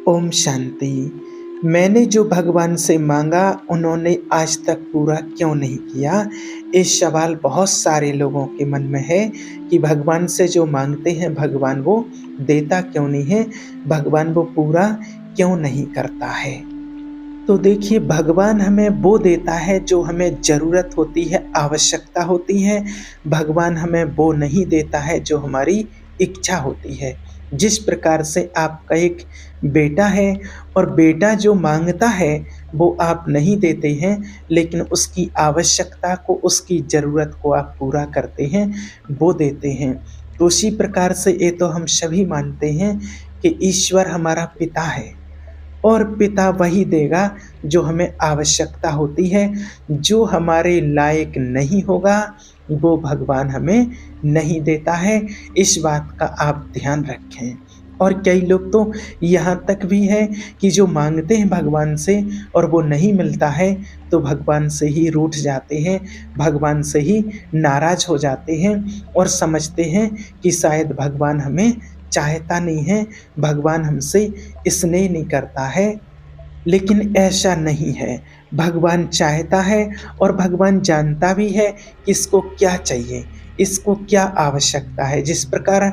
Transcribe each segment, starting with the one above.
ओम शांति। मैंने जो भगवान से मांगा उन्होंने आज तक पूरा क्यों नहीं किया? इस सवाल बहुत सारे लोगों के मन में है कि भगवान से जो मांगते हैं भगवान वो देता क्यों नहीं है? भगवान वो पूरा क्यों नहीं करता है? तो देखिए, भगवान हमें वो देता है जो हमें ज़रूरत होती है, आवश्यकता होती है। भगवान हमें वो नहीं देता है जो हमारी इच्छा होती है। जिस प्रकार से आपका एक बेटा है और बेटा जो माँगता है वो आप नहीं देते हैं, लेकिन उसकी आवश्यकता को, उसकी ज़रूरत को आप पूरा करते हैं, वो देते हैं। तो उसी प्रकार से ये तो हम सभी मानते हैं कि ईश्वर हमारा पिता है। और पिता वही देगा जो हमें आवश्यकता होती है। जो हमारे लायक नहीं होगा वो भगवान हमें नहीं देता है। इस बात का आप ध्यान रखें। और कई लोग तो यहाँ तक भी है कि जो मांगते हैं भगवान से और वो नहीं मिलता है तो भगवान से ही रूठ जाते हैं, भगवान से ही नाराज़ हो जाते हैं और समझते हैं कि शायद भगवान हमें चाहता नहीं है, भगवान हमसे स्नेह नहीं करता है। लेकिन ऐसा नहीं है। भगवान चाहता है और भगवान जानता भी है कि इसको क्या चाहिए, इसको क्या आवश्यकता है। जिस प्रकार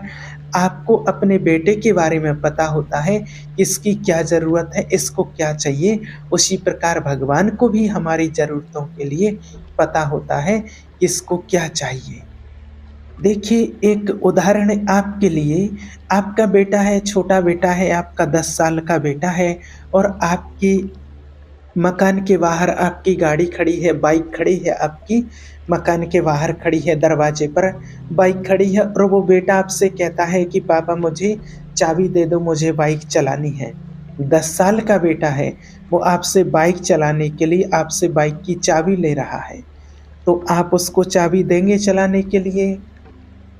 आपको अपने बेटे के बारे में पता होता है कि इसकी क्या ज़रूरत है, इसको क्या चाहिए, उसी प्रकार भगवान को भी हमारी ज़रूरतों के लिए पता होता है कि इसको क्या चाहिए। देखिए, एक उदाहरण है आपके लिए। आपका बेटा है, छोटा बेटा है, आपका 10 साल का बेटा है और आपके मकान के बाहर आपकी गाड़ी खड़ी है, बाइक खड़ी है, आपकी मकान के बाहर खड़ी है, दरवाजे पर बाइक खड़ी है और वो बेटा आपसे कहता है कि पापा मुझे चाबी दे दो, मुझे बाइक चलानी है। 10 साल का बेटा है, वो आपसे बाइक चलाने के लिए आपसे बाइक की चाबी ले रहा है। तो आप उसको चाबी देंगे चलाने के लिए?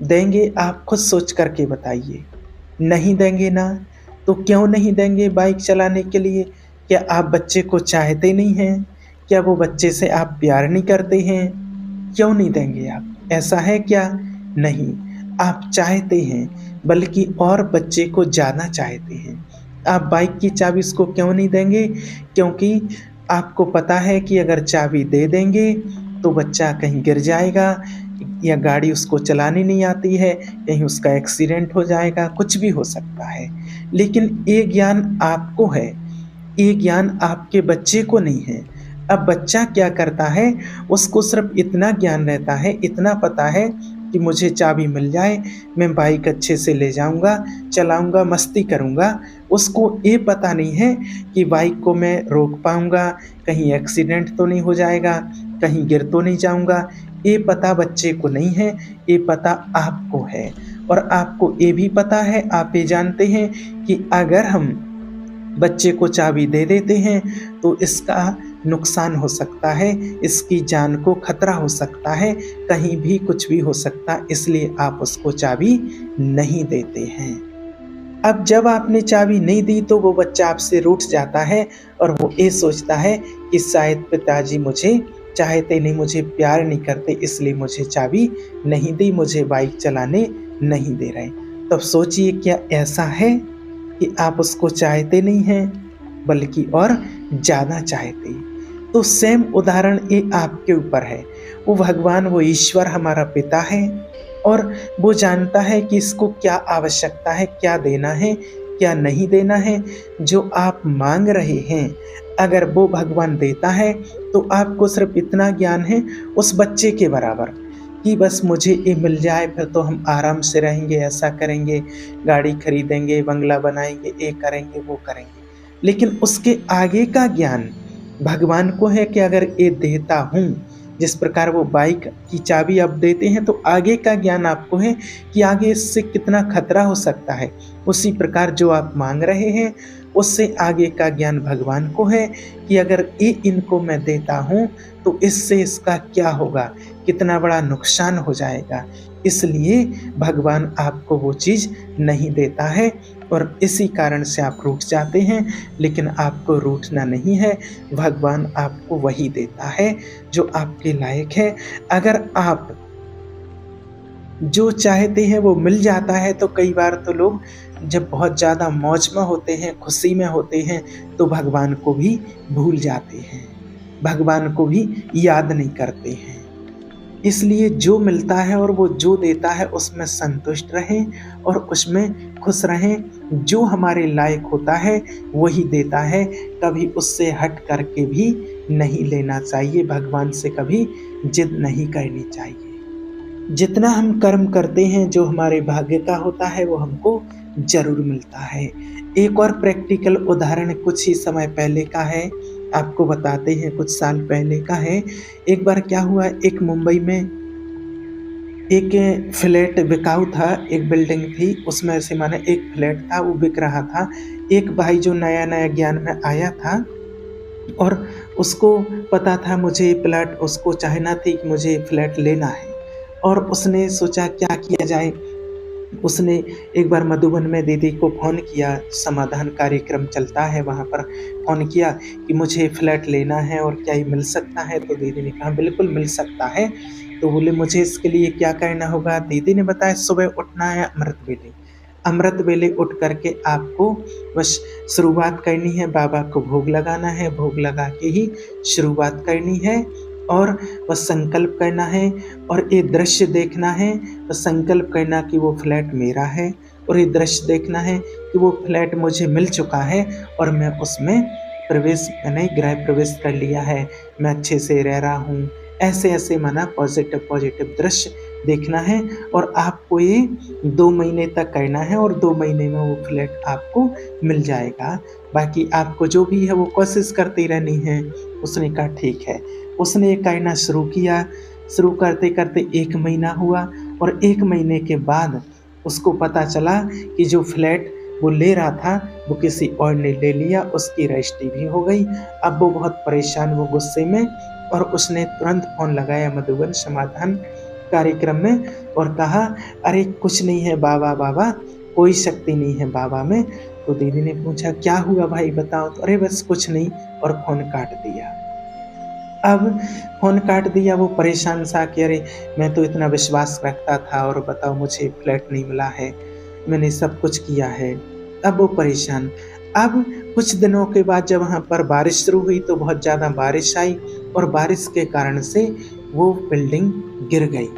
देंगे? आप खुद सोच कर के बताइए। नहीं देंगे ना? तो क्यों नहीं देंगे बाइक चलाने के लिए? क्या आप बच्चे को चाहते नहीं हैं? क्या वो बच्चे से आप प्यार नहीं करते हैं? क्यों नहीं देंगे आप? ऐसा है क्या? नहीं, आप चाहते हैं, बल्कि और बच्चे को ज़्यादा चाहते हैं। आप बाइक की चाबी उसको क्यों नहीं देंगे? क्योंकि आपको पता है कि अगर चाबी दे देंगे तो बच्चा कहीं गिर जाएगा या गाड़ी उसको चलानी नहीं आती है, कहीं उसका एक्सीडेंट हो जाएगा, कुछ भी हो सकता है। लेकिन ये ज्ञान आपको है, ये ज्ञान आपके बच्चे को नहीं है। अब बच्चा क्या करता है, उसको सिर्फ़ इतना ज्ञान रहता है, इतना पता है कि मुझे चाबी मिल जाए, मैं बाइक अच्छे से ले जाऊँगा, चलाऊँगा, मस्ती करूँगा। उसको ये पता नहीं है कि बाइक को मैं रोक पाऊँगा, कहीं एक्सीडेंट तो नहीं हो जाएगा, कहीं गिर तो नहीं जाऊँगा। ये पता बच्चे को नहीं है, ये पता आपको है। और आपको ये भी पता है, आप ये जानते हैं कि अगर हम बच्चे को चाबी दे देते हैं तो इसका नुकसान हो सकता है, इसकी जान को खतरा हो सकता है, कहीं भी कुछ भी हो सकता है, इसलिए आप उसको चाबी नहीं देते हैं। अब जब आपने चाबी नहीं दी तो वो बच्चा आपसे रूठ जाता है और वो ये सोचता है कि शायद पिताजी मुझे चाहते नहीं, मुझे प्यार नहीं करते, इसलिए मुझे चाबी नहीं दी, मुझे बाइक चलाने नहीं दे रहे। तब सोचिए, क्या ऐसा है कि आप उसको चाहते नहीं हैं, बल्कि और ज़्यादा चाहते हैं? तो सेम उदाहरण ये आपके ऊपर है। वो भगवान, वो ईश्वर हमारा पिता है और वो जानता है कि इसको क्या आवश्यकता है, क्या देना है, क्या नहीं देना है। जो आप माँग रहे हैं, अगर वो भगवान देता है तो आपको सिर्फ़ इतना ज्ञान है उस बच्चे के बराबर कि बस मुझे ये मिल जाए, फिर तो हम आराम से रहेंगे, ऐसा करेंगे, गाड़ी खरीदेंगे, बंगला बनाएँगे, ये करेंगे, वो करेंगे। लेकिन उसके आगे का ज्ञान भगवान को है कि अगर ये देता हूँ, जिस प्रकार वो बाइक की चाबी आप देते हैं तो आगे का ज्ञान आपको है कि आगे इससे कितना खतरा हो सकता है। उसी प्रकार जो आप माँग रहे हैं, उससे आगे का ज्ञान भगवान को है कि अगर ये इनको मैं देता हूँ तो इससे इसका क्या होगा, कितना बड़ा नुकसान हो जाएगा। इसलिए भगवान आपको वो चीज़ नहीं देता है और इसी कारण से आप रूठ जाते हैं। लेकिन आपको रूठना नहीं है, भगवान आपको वही देता है जो आपके लायक है। अगर आप जो चाहते हैं वो मिल जाता है, तो कई बार तो लोग जब बहुत ज़्यादा मौज में होते हैं, खुशी में होते हैं, तो भगवान को भी भूल जाते हैं, भगवान को भी याद नहीं करते हैं। इसलिए जो मिलता है और वो जो देता है उसमें संतुष्ट रहें और उसमें खुश रहें। जो हमारे लायक होता है वही देता है, कभी उससे हट करके भी नहीं लेना चाहिए, भगवान से कभी जिद नहीं करनी चाहिए। जितना हम कर्म करते हैं, जो हमारे भाग्य का होता है वो हमको ज़रूर मिलता है। एक और प्रैक्टिकल उदाहरण कुछ ही समय पहले का है, आपको बताते हैं, कुछ साल पहले का है। एक बार क्या हुआ, एक मुंबई में एक फ्लैट बिकाऊ था, एक बिल्डिंग थी, उसमें से माने एक फ्लैट था, वो बिक रहा था। एक भाई जो नया-नया ज्ञान में आया था और उसको पता था मुझे प्लाट, उसको चाहना थी कि मुझे फ्लैट लेना है और उसने सोचा क्या किया जाए। उसने एक बार मधुबन में दीदी को फ़ोन किया, समाधान कार्यक्रम चलता है वहाँ पर, फ़ोन किया कि मुझे फ्लैट लेना है और क्या ये मिल सकता है? तो दीदी ने कहा बिल्कुल मिल सकता है। तो बोले मुझे इसके लिए क्या करना होगा? दीदी ने बताया सुबह उठना है अमृत वेले। अमृत वेले उठ कर के आपको बस शुरुआत करनी है, बाबा को भोग लगाना है, भोग लगा के ही शुरुआत करनी है और बस संकल्प करना है और ये दृश्य देखना है, बस संकल्प करना कि वो फ्लैट मेरा है और ये दृश्य देखना है कि वो फ्लैट मुझे मिल चुका है और मैं उसमें मैंने गृह प्रवेश कर लिया है, मैं अच्छे से रह रहा हूँ। ऐसे-ऐसे माना पॉज़िटिव दृश्य देखना है और आपको ये 2 महीने तक करना है और 2 महीने में वो फ्लैट आपको मिल जाएगा। बाकी आपको जो भी है वो कोशिश करती रहनी है। उसने कहा ठीक है। उसने ये करना शुरू किया, शुरू करते-करते 1 महीना हुआ और 1 महीने के बाद उसको पता चला कि जो फ्लैट वो ले रहा था, वो किसी और ने ले लिया, उसकी रजिस्ट्री भी हो गई। अब वो बहुत परेशान, वो गुस्से में, और उसने तुरंत फ़ोन लगाया मधुबन समाधान कार्यक्रम में और कहा, "अरे कुछ नहीं है बाबा, बाबा, कोई शक्ति नहीं है बाबा में।" तो दीदी ने पूछा, "क्या हुआ भाई बताओ?" तो अरे बस कुछ नहीं, और फ़ोन काट दिया। अब फ़ोन काट दिया, वो परेशान सा कि अरे मैं तो इतना विश्वास रखता था और बताओ मुझे फ्लैट नहीं मिला है, मैंने सब कुछ किया है। अब वो परेशान। अब कुछ दिनों के बाद जब वहाँ पर बारिश शुरू हुई तो बहुत ज़्यादा बारिश आई और बारिश के कारण से वो बिल्डिंग गिर गई।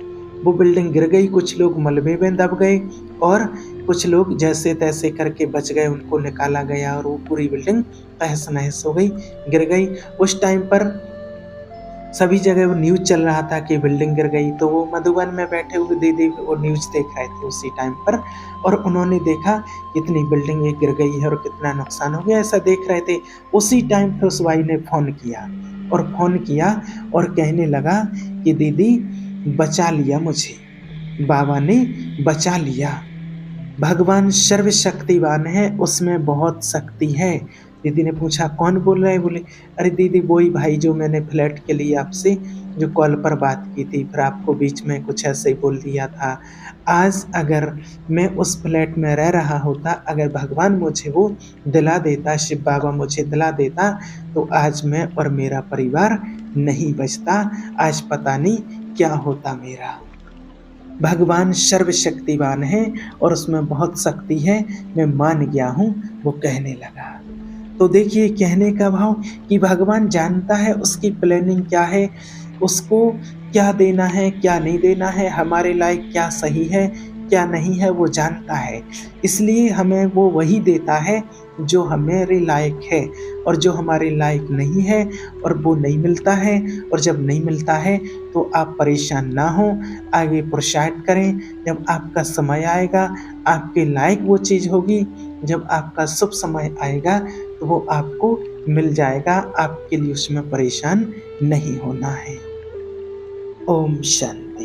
वो बिल्डिंग गिर गई, कुछ लोग मलबे में दब गए और कुछ लोग जैसे-तैसे करके बच गए, उनको निकाला गया और वो पूरी बिल्डिंग तहस-नहस हो गई, गिर गई। उस टाइम पर सभी जगह वो न्यूज़ चल रहा था कि बिल्डिंग गिर गई, तो वो मधुबन में बैठे हुए दीदी वो न्यूज़ देख रहे थे उसी टाइम पर और उन्होंने देखा कितनी बिल्डिंगें गिर गई है और कितना नुकसान हो गया, ऐसा देख रहे थे। उसी टाइम पे उस भाई ने फ़ोन किया और कहने लगा कि दीदी बचा लिया मुझे, बाबा ने बचा लिया। भगवान सर्वशक्तिवान है, उसमें बहुत शक्ति है। दीदी ने पूछा कौन बोल रहा है? बोले अरे दीदी वही भाई जो मैंने फ्लैट के लिए आपसे जो कॉल पर बात की थी, फिर आपको बीच में कुछ ऐसे ही बोल दिया था। आज अगर मैं उस फ्लैट में रह रहा होता, अगर भगवान मुझे वो दिला देता, शिव बाबा मुझे दिला देता, तो आज मैं और मेरा परिवार नहीं बचता, आज पता नहीं क्या होता मेरा। भगवान सर्वशक्तिवान है और उसमें बहुत शक्ति है, मैं मान गया हूँ, वो कहने लगा। तो देखिए कहने का भाव कि भगवान जानता है उसकी प्लानिंग क्या है, उसको क्या देना है, क्या नहीं देना है, हमारे लायक क्या सही है, क्या नहीं है वो जानता है। इसलिए हमें वो वही देता है जो हमारे लायक है और जो हमारे लायक नहीं है और वो नहीं मिलता है, और जब नहीं मिलता है तो आप परेशान ना हों, आगे पुरुषार्थ करें। जब आपका समय आएगा, आपके लायक वो चीज़ होगी, जब आपका शुभ समय आएगा तो वो आपको मिल जाएगा, आपके लिए उसमें परेशान नहीं होना है। ओम शांति।